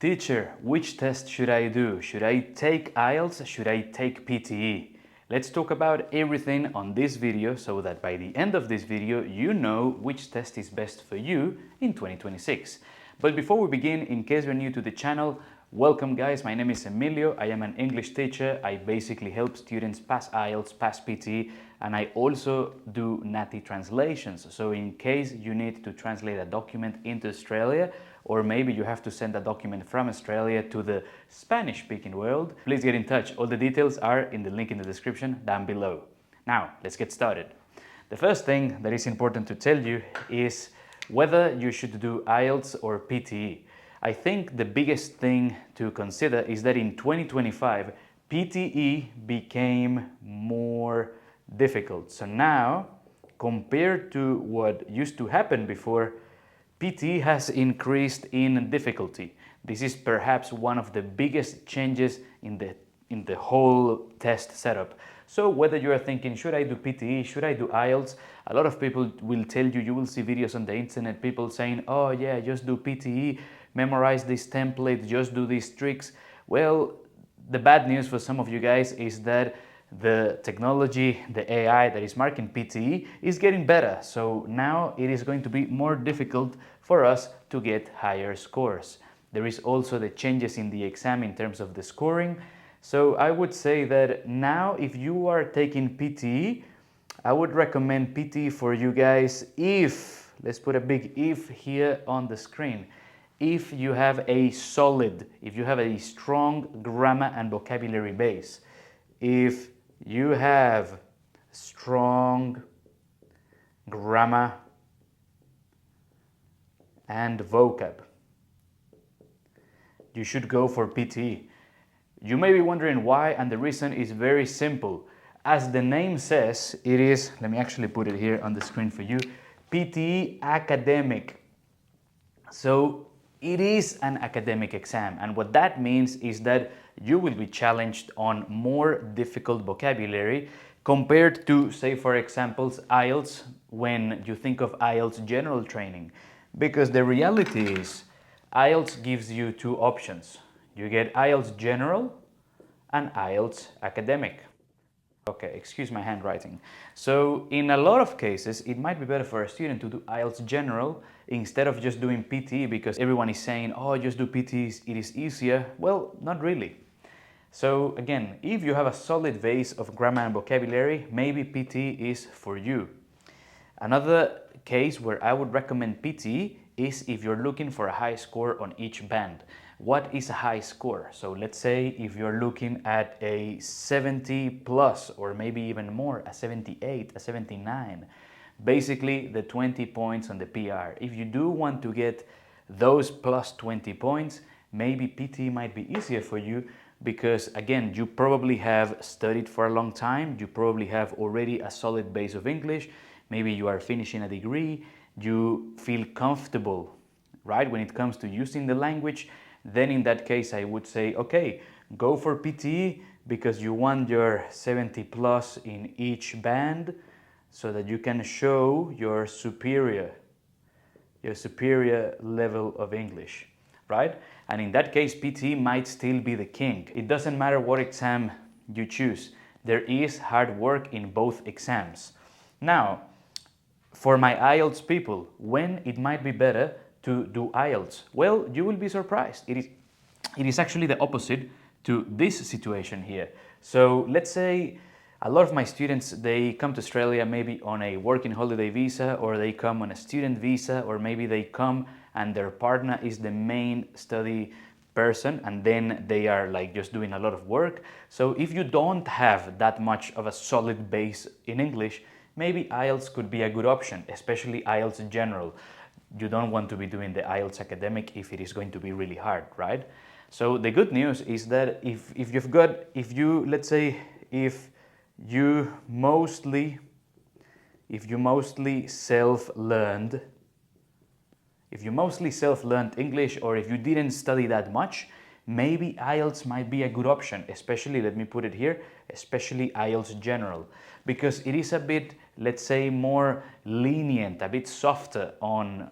Teacher, which test should I do? Should I take IELTS? Should I take PTE? Let's talk about everything on this video so that by the end of this video you know which test is best for you in 2026. But before we begin, in case you're new to the channel, welcome guys, my name is Emilio, I am an English teacher. I basically help students pass IELTS, pass PTE, and I also do NATI translations. So in case you need to translate a document into Australia, or maybe you have to send a document from Australia to the Spanish-speaking world, please get in touch. All the details are in the link in the description down below. Now, let's get started. The first thing that is important to tell you is whether you should do IELTS or PTE. I think the biggest thing to consider is that in 2025, PTE became more difficult. So now, compared to what used to happen before, PTE has increased in difficulty. This is perhaps one of the biggest changes in the whole test setup. So whether you are thinking, should I do PTE, should I do IELTS? A lot of people will tell you, you will see videos on the internet, people saying, oh yeah, just do PTE, memorize this template, just do these tricks. Well, the bad news for some of you guys is that the technology, the AI that is marking PTE is getting better. So now it is going to be more difficult for us to get higher scores. There is also the changes in the exam in terms of the scoring. So I would say that now if you are taking PTE, I would recommend PTE for you guys if, let's put a big if here on the screen, if you have a strong grammar and vocabulary base, if you have strong grammar and vocab, you should go for PTE. You may be wondering why, and the reason is very simple. As the name says, it is, let me actually put it here on the screen for you, PTE academic. So it is an academic exam, and what that means is that you will be challenged on more difficult vocabulary compared to, say for example, IELTS, when you think of IELTS general training. Because the reality is, IELTS gives you two options. You get IELTS general and IELTS academic. Okay, excuse my handwriting. So in a lot of cases, it might be better for a student to do IELTS general instead of just doing PTE, because everyone is saying, oh, just do PTE, it is easier. Well, not really. So again, if you have a solid base of grammar and vocabulary, maybe PTE is for you. Another case where I would recommend PTE is if you're looking for a high score on each band. What is a high score? So let's say if you're looking at a 70 plus, or maybe even more, a 78, a 79, basically the 20 points on the PR. If you do want to get those plus 20 points, maybe PTE might be easier for you, because again, you probably have studied for a long time, you probably have already a solid base of English, maybe you are finishing a degree, you feel comfortable, right, when it comes to using the language. Then in that case I would say, okay, go for PTE because you want your 70 plus in each band so that you can show your superior level of English, right? And in that case, PTE might still be the king. It doesn't matter what exam you choose. There is hard work in both exams. Now, for my IELTS people, when it might be better to do IELTS? Well, you will be surprised. It is actually the opposite to this situation here. So let's say a lot of my students, they come to Australia maybe on a working holiday visa, or they come on a student visa, or maybe they come and their partner is the main study person, and then they are like just doing a lot of work. So if you don't have that much of a solid base in English, maybe IELTS could be a good option, especially IELTS general. You don't want to be doing the IELTS academic if it is going to be really hard, right? So the good news is that if you mostly self-learned English, or if you didn't study that much, maybe IELTS might be a good option, especially, let me put it here, especially IELTS general, because it is a bit, let's say, more lenient, a bit softer on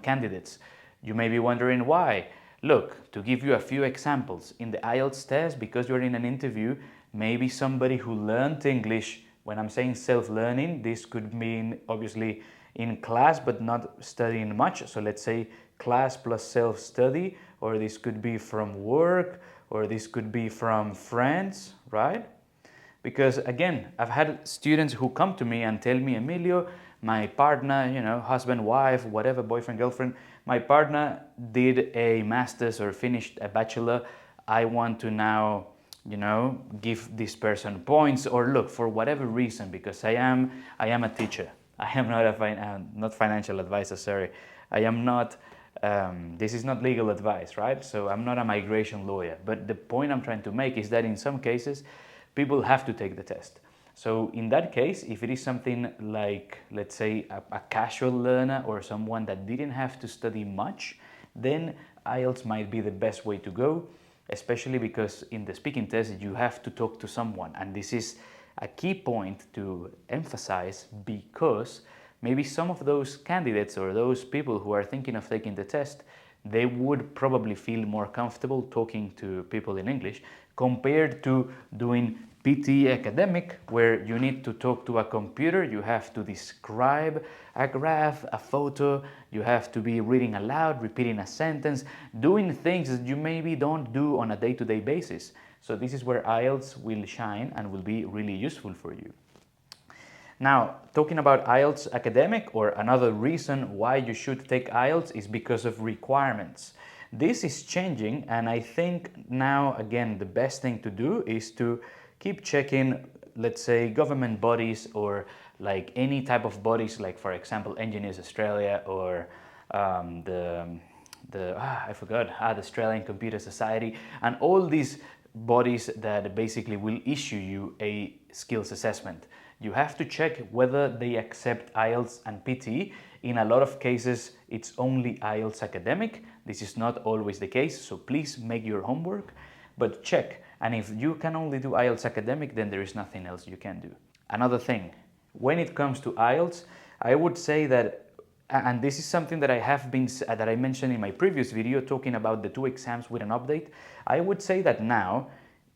candidates. You may be wondering why. Look, to give you a few examples, in the IELTS test, because you're in an interview, maybe somebody who learned English, when I'm saying self-learning, this could mean obviously in class but not studying much. So let's say class plus self-study, or this could be from work, or this could be from friends, right? Because again, I've had students who come to me and tell me, Emilio, my partner, you know, husband, wife, whatever, boyfriend, girlfriend, my partner did a master's or finished a bachelor. I want to now, you know, give this person points, or look, for whatever reason, because I am a teacher. I am not not financial advisor, sorry. I am not, this is not legal advice, right? So I'm not a migration lawyer. But the point I'm trying to make is that in some cases, people have to take the test. So in that case, if it is something like, let's say, a casual learner or someone that didn't have to study much, then IELTS might be the best way to go, especially because in the speaking test, you have to talk to someone. And this is a key point to emphasize, because maybe some of those candidates or those people who are thinking of taking the test, they would probably feel more comfortable talking to people in English compared to doing PTE academic, where you need to talk to a computer, you have to describe a graph, a photo, you have to be reading aloud, repeating a sentence, doing things that you maybe don't do on a day-to-day basis. So this is where IELTS will shine and will be really useful for you. Now, talking about IELTS academic, or another reason why you should take IELTS is because of requirements. This is changing, and I think now, again, the best thing to do is to keep checking, let's say, government bodies, or like any type of bodies, like for example, Engineers Australia, or the Australian Computer Society, and all these bodies that basically will issue you a skills assessment. You have to check whether they accept IELTS and PTE. In a lot of cases, it's only IELTS academic. This is not always the case, so please make your homework, but check. And if you can only do IELTS academic, then there is nothing else you can do. Another thing, when it comes to IELTS, I would say that, and this is something that I mentioned in my previous video talking about the 2 exams with an update, I would say that now,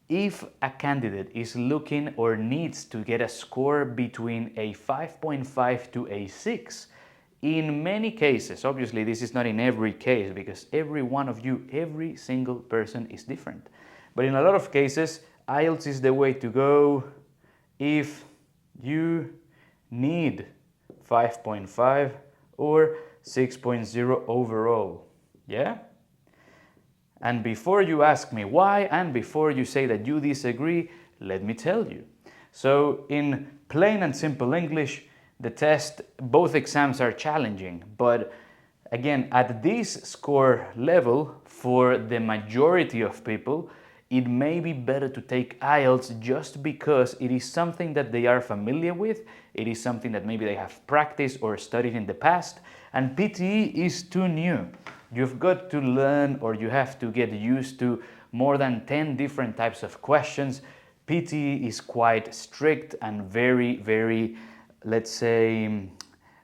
if a candidate is looking or needs to get a score between a 5.5 to a 6, in many cases, obviously this is not in every case, because every one of you, every single person is different. But in a lot of cases, IELTS is the way to go if you need 5.5 or 6.0 overall, yeah? And before you ask me why, and before you say that you disagree, let me tell you. So in plain and simple English, the test, both exams are challenging, but again, at this score level, for the majority of people, it may be better to take IELTS just because it is something that they are familiar with, it is something that maybe they have practiced or studied in the past, and PTE is too new. You've got to learn, or you have to get used to more than 10 different types of questions. PTE is quite strict and very, very, let's say,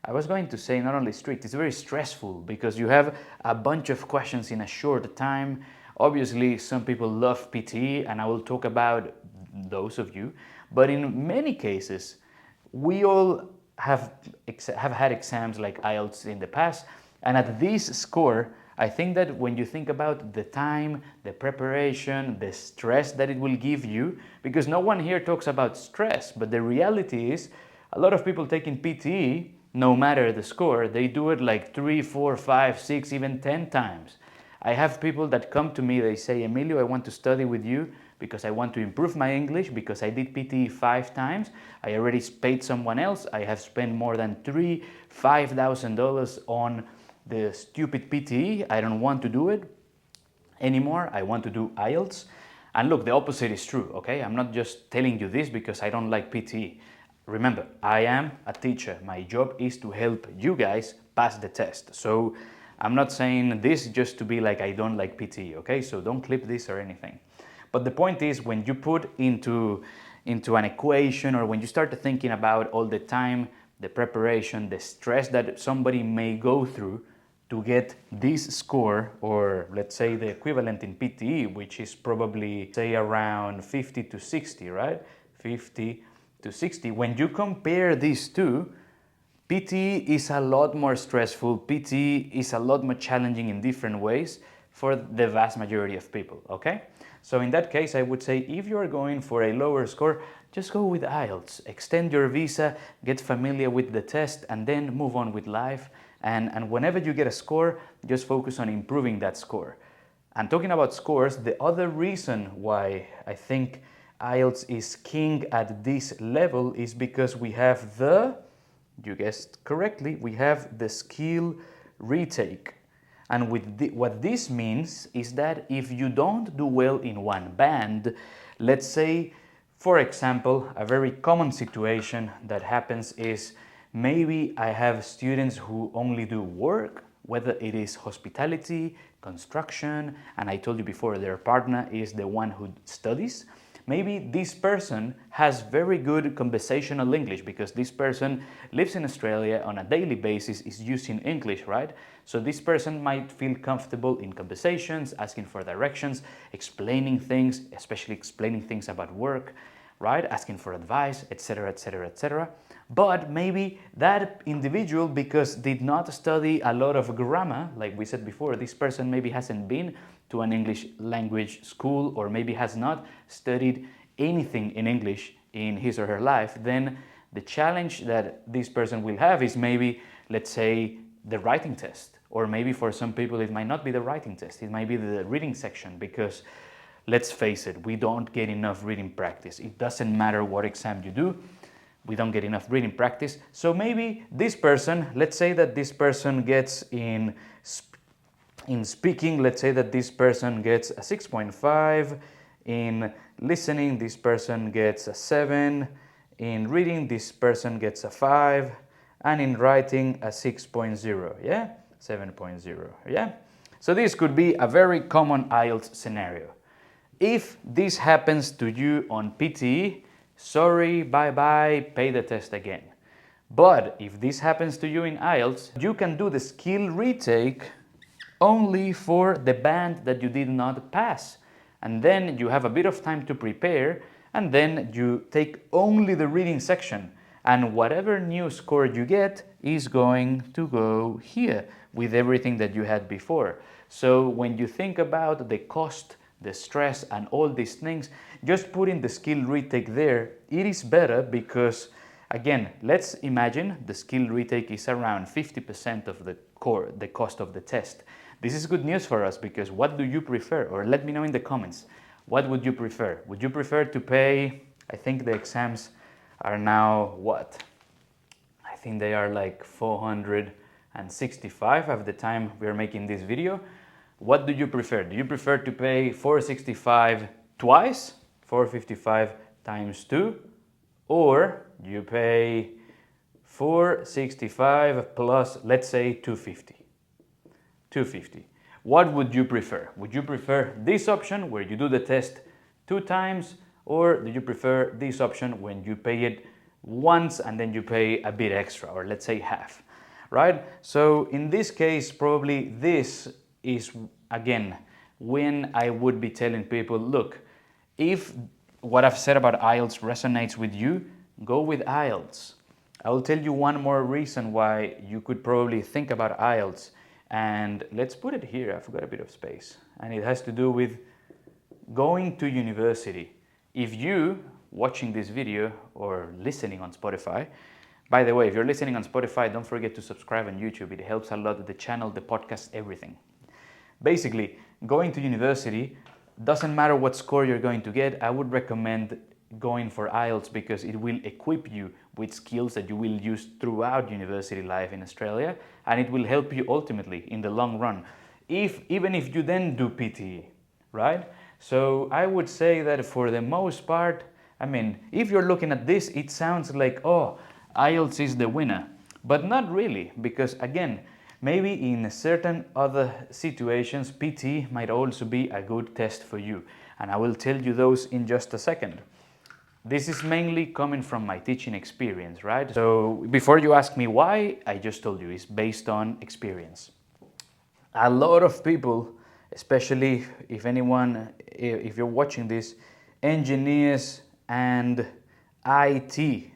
I was going to say not only strict, it's very stressful, because you have a bunch of questions in a short time. Obviously, some people love PTE, and I will talk about those of you, but in many cases, we all have had exams like IELTS in the past, and at this score, I think that when you think about the time, the preparation, the stress that it will give you, because no one here talks about stress, but the reality is a lot of people taking PTE, no matter the score, they do it like 3, 4, 5, 6, even 10 times. I have people that come to me, they say, Emilio, I want to study with you because I want to improve my English, because I did PTE 5 times, I already paid someone else, I have spent more than $5,000 on the stupid PTE, I don't want to do it anymore, I want to do IELTS. And look, the opposite is true, okay? I'm not just telling you this because I don't like PTE. Remember, I am a teacher. My job is to help you guys pass the test. So I'm not saying this just to be like I don't like PTE, okay? So don't clip this or anything. But the point is, when you put into an equation, or when you start thinking about all the time, the preparation, the stress that somebody may go through to get this score, or let's say the equivalent in PTE, which is probably say around 50 to 60, right? 50 to 60. When you compare these two, PTE is a lot more stressful. PTE is a lot more challenging in different ways for the vast majority of people, okay? So in that case, I would say if you're going for a lower score, just go with IELTS. Extend your visa, get familiar with the test, and then move on with life. And whenever you get a score, just focus on improving that score. And talking about scores, the other reason why I think IELTS is king at this level is because we have you guessed correctly, we have the skill retake. And what this means is that if you don't do well in one band, let's say, for example, a very common situation that happens is maybe I have students who only do work, whether it is hospitality, construction, and I told you before their partner is the one who studies. Maybe this person has very good conversational English because this person lives in Australia on a daily basis, is using English, right? So this person might feel comfortable in conversations, asking for directions, explaining things, especially explaining things about work, right? Asking for advice, etc., etc., etc. But maybe that individual, because did not study a lot of grammar, like we said before, this person maybe hasn't been to an English language school or maybe has not studied anything in English in his or her life, then the challenge that this person will have is maybe, let's say, the writing test. Or maybe for some people it might not be the writing test, it might be the reading section, because let's face it, we don't get enough reading practice. It doesn't matter what exam you do, we don't get enough reading practice. So maybe this person, let's say that this person gets in speaking, let's say that this person gets a 6.5, in listening this person gets a 7, in reading this person gets a 5, and in writing a 6.0, yeah? 7.0, yeah? So this could be a very common IELTS scenario. If this happens to you on PTE, sorry, bye-bye, pay the test again. But if this happens to you in IELTS, you can do the skill retake only for the band that you did not pass. And then you have a bit of time to prepare, and then you take only the reading section. And whatever new score you get is going to go here with everything that you had before. So when you think about the cost, the stress, and all these things, just putting the skill retake there, it is better because, again, let's imagine the skill retake is around 50% of the cost of the test. This is good news for us because what do you prefer? Or let me know in the comments, what would you prefer? Would you prefer to pay, I think the exams are now what? I think they are like 465 at the time we're making this video. What do you prefer? Do you prefer to pay 465 twice, 455 times 2, or you pay 465 plus, let's say, 250? 250. What would you prefer? Would you prefer this option where you do the test 2 times, or do you prefer this option when you pay it once and then you pay a bit extra, or let's say half, right? So in this case, probably this is, again, when I would be telling people, look, if what I've said about IELTS resonates with you, go with IELTS. I will tell you one more reason why you could probably think about IELTS. And let's put it here, I've got a bit of space. And it has to do with going to university. If you, watching this video or listening on Spotify, by the way, if you're listening on Spotify, don't forget to subscribe on YouTube. It helps a lot, the channel, the podcast, everything. Basically, going to university, doesn't matter what score you're going to get, I would recommend going for IELTS because it will equip you with skills that you will use throughout university life in Australia, and it will help you ultimately in the long run, even if you then do PTE, right? So I would say that for the most part, I mean, if you're looking at this, it sounds like, oh, IELTS is the winner, but not really, because again, maybe in certain other situations, PTE might also be a good test for you, and I will tell you those in just a second. This is mainly coming from my teaching experience, right? So before you ask me why, I just told you it's based on experience. a lot of people, especially if you're watching this, engineers and IT,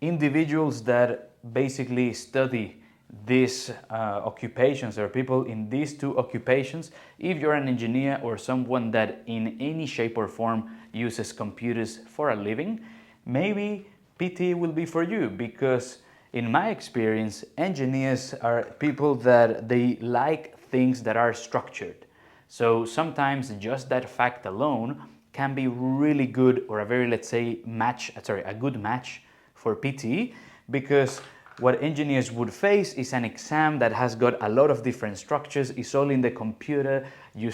individuals that basically study these occupations, or people in these two occupations, if you're an engineer or someone that in any shape or form uses computers for a living, maybe PTE will be for you, because in my experience, engineers are people that they like things that are structured. So sometimes just that fact alone can be really good, or a very, let's say, a good match for PTE, because what engineers would face is an exam that has got a lot of different structures. It's all in the computer. You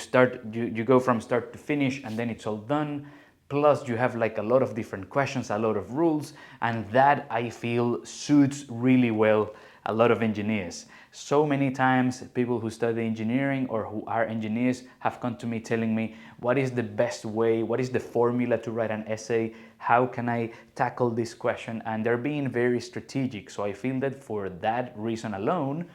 go from start to finish, and then it's all done. Plus you have like a lot of different questions, a lot of rules, and that I feel suits really well a lot of engineers. So many times people who study engineering or who are engineers have come to me telling me, what is the best way, what is the formula to write an essay, how can I tackle this question, and they're being very strategic. So I feel that for that reason alone,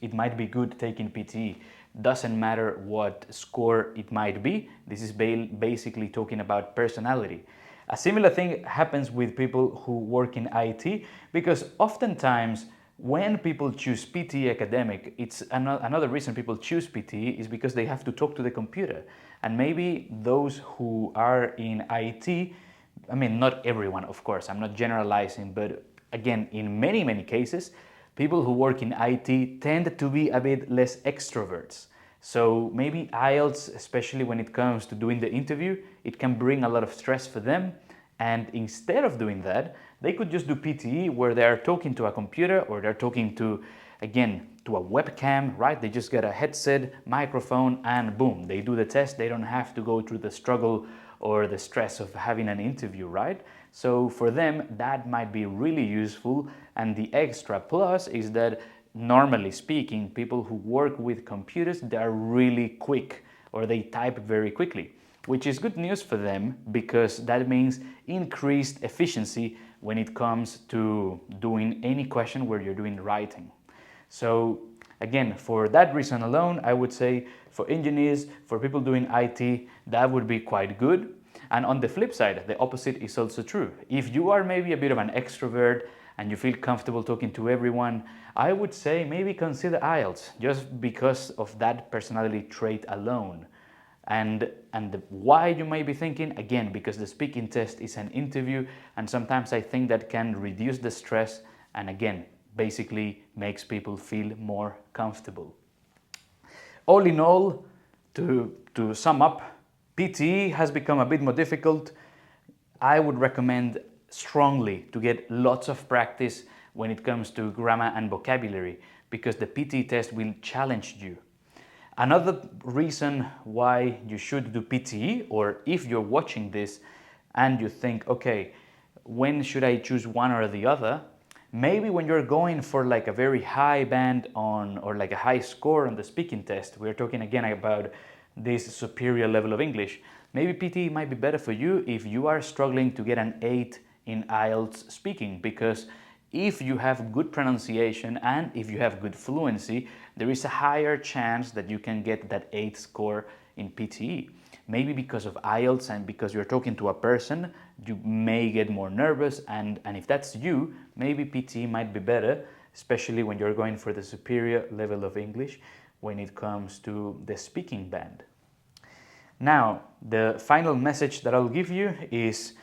it might be good taking PTE. Doesn't matter what score it might be. This is basically talking about personality. A similar thing happens with people who work in IT, because oftentimes when people choose PTE academic, it's another reason people choose PTE is because they have to talk to the computer. And maybe those who are in IT, I mean, not everyone, of course, I'm not generalizing, but again, in many cases, people who work in IT tend to be a bit less extroverts. So maybe IELTS, especially when it comes to doing the interview, it can bring a lot of stress for them. And instead of doing that, they could just do PTE, where they are talking to a computer, or they're talking to, again, to a webcam, right? They just get a headset, microphone, and boom, they do the test. They don't have to go through the struggle or the stress of having an interview, right? So for them, that might be really useful. And the extra plus is that, normally speaking, people who work with computers, they are really quick, or they type very quickly, which is good news for them, because that means increased efficiency when it comes to doing any question where you're doing writing. So again, for that reason alone, I would say for engineers, for people doing IT, that would be quite good. And on the flip side, the opposite is also true. If you are maybe a bit of an extrovert and you feel comfortable talking to everyone, I would say maybe consider IELTS, just because of that personality trait alone. And why, you may be thinking, again, because the speaking test is an interview, and sometimes I think that can reduce the stress, and again, basically makes people feel more comfortable. All in all, to sum up, PTE has become a bit more difficult. I would recommend strongly to get lots of practice when it comes to grammar and vocabulary, because the PTE test will challenge you. Another reason why you should do PTE, or if you're watching this and you think, okay, when should I choose one or the other? Maybe when you're going for like a very high band on, or like a high score on the speaking test, we're talking again about this superior level of English, maybe PTE might be better for you if you are struggling to get an 8 in IELTS speaking, because if you have good pronunciation and if you have good fluency, there is a higher chance that you can get that 8 score in PTE. Maybe because of IELTS and because you're talking to a person, you may get more nervous, and if that's you, maybe PTE might be better, especially when you're going for the superior level of English when it comes to the speaking band. Now, the final message that I'll give you is,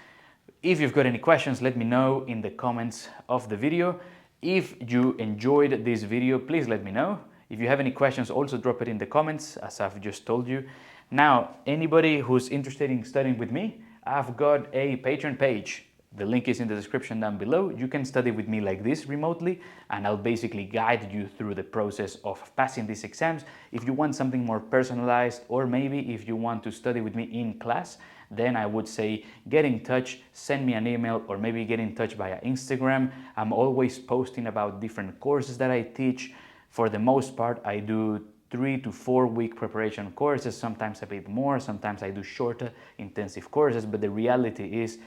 if you've got any questions, let me know in the comments of the video. If you enjoyed this video, please let me know. If you have any questions, also drop it in the comments, as I've just told you. Now, anybody who's interested in studying with me, I've got a Patreon page. The link is in the description down below. You can study with me like this remotely, and I'll basically guide you through the process of passing these exams. If you want something more personalized, or maybe if you want to study with me in class, then I would say get in touch, send me an email, or maybe get in touch via Instagram. I'm always posting about different courses that I teach. For the most part, I do 3 to 4 week preparation courses, sometimes a bit more, sometimes I do shorter intensive courses, but the reality is,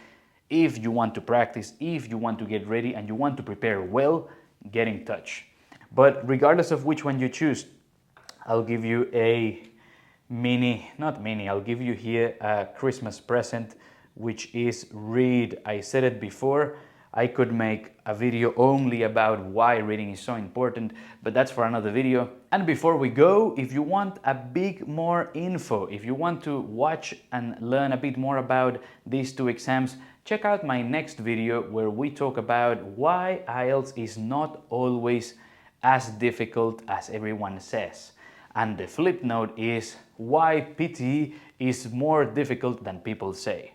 if you want to practice, if you want to get ready and you want to prepare well, get in touch. But regardless of which one you choose, I'll give you a I'll give you here a Christmas present, which is read. I said it before, I could make a video only about why reading is so important, but that's for another video. And before we go, if you want a bit more info, if you want to watch and learn a bit more about these two exams, check out my next video where we talk about why IELTS is not always as difficult as everyone says. And the flip note is why PTE is more difficult than people say.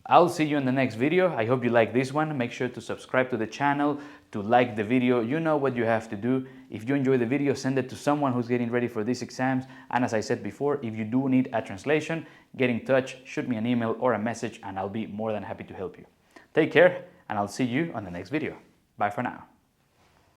I'll see you in the next video. I hope you like this one. Make sure to subscribe to the channel, to like the video. You know what you have to do. If you enjoy the video, send it to someone who's getting ready for these exams. And as I said before, if you do need a translation, get in touch, shoot me an email or a message, and I'll be more than happy to help you. Take care, and I'll see you on the next video. Bye for now.